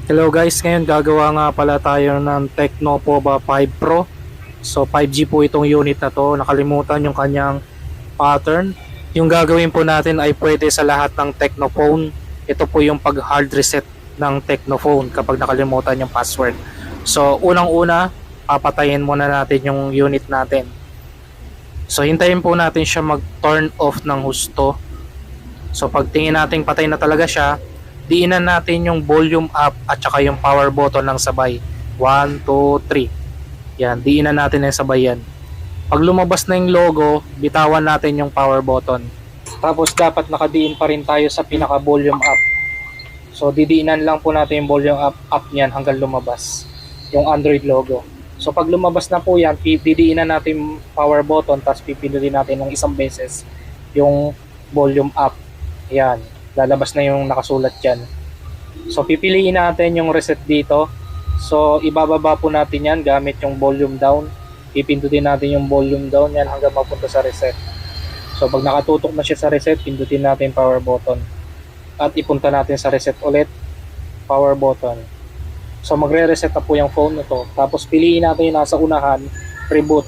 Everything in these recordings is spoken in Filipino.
Hello guys, ngayon gagawa nga pala tayo ng Tecno Pova 5 Pro. So 5G po itong unit na to, nakalimutan yung kanyang pattern. Yung gagawin po natin ay pwede sa lahat ng Tecno phone. Ito po yung pag hard reset ng Tecno phone kapag nakalimutan yung password. So unang-una, papatayin muna natin yung unit natin. So hintayin po natin siya mag turn off ng husto. So pag tingin natin patay na talaga siya, diinan natin yung volume up at saka yung power button ng sabay. 1, 2, 3. Yan, diinan natin yung sabay yan. Pag lumabas na yung logo, bitawan natin yung power button. Tapos dapat nakadiin pa rin tayo sa pinaka volume up. So didiinan lang po natin yung volume up niyan hanggang lumabas yung Android logo. So pag lumabas na po yan, didiinan natin yung power button tapos pipindutin natin ng isang beses yung volume up. Yan, lalabas na yung nakasulat dyan. So pipiliin natin yung reset dito. So ibababa po natin yan gamit yung volume down. Pipindutin natin yung volume down yan hanggang mapunta sa reset. So pag nakatutok na siya sa reset, pindutin natin power button. At ipunta natin sa reset ulit, power button. So magre-reset na po yung phone nito. Tapos piliin natin yung nasa unahan, reboot.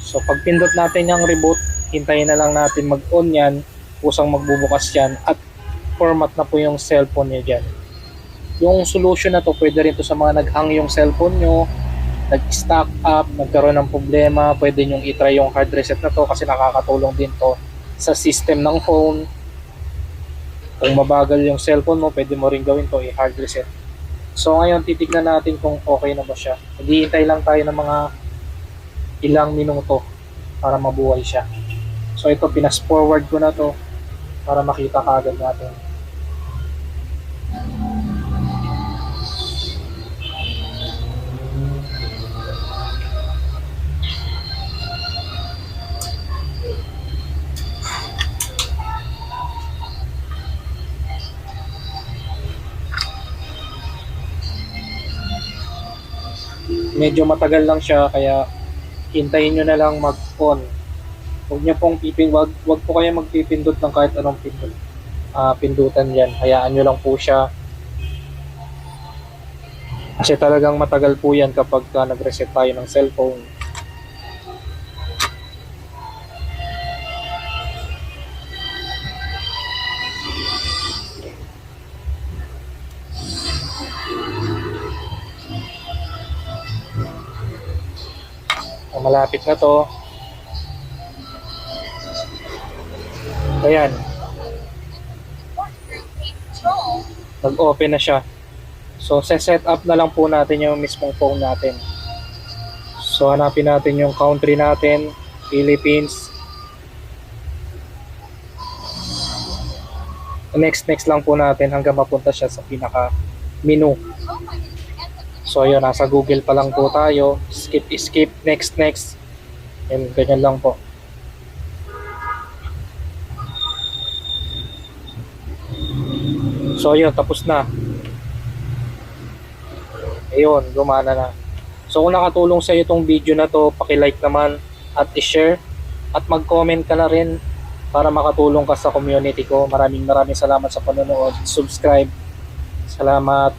So pag pindot natin yung reboot, hintayin na lang natin mag-on yan, kusang magbubukas yan at format na po yung cellphone niya dyan. Yung solution na to, pwede rin to sa mga naghang yung cellphone nyo, nag-stack up, nagkaroon ng problema, pwede nyo i-try yung hard reset na to kasi nakakatulong din to sa system ng phone. Kung mabagal yung cellphone mo, pwede mo rin gawin to, i-hard reset. So ngayon, titignan natin kung okay na ba siya. Naghihintay lang tayo ng mga ilang minuto para mabuhay siya. So ito, pinas forward ko na to para makita kaagad natin. Medyo matagal lang siya kaya hintayin nyo na lang mag-on. Wag po kayo magpipindot ng kahit anong pindutan diyan. Hayaan nyo lang po siya. Kasi talagang matagal po yan kapag nag-reset tayo ng cellphone. Malapit na to. Ayan. Nag-open na siya. So, set up na lang po natin yung mismong phone natin. So, hanapin natin yung country natin, Philippines. Next lang po natin hanggang mapunta siya sa pinaka menu. So, ayun, nasa Google pa lang po tayo. Skip, next. And ganyan lang po. So, ayun, tapos na. Ayun, gumana na. So kung nakatulong sa iyo itong video na to, paki-like naman at i-share at mag-comment ka na rin para makatulong ka sa community ko. Maraming salamat sa panonood. Subscribe. Salamat.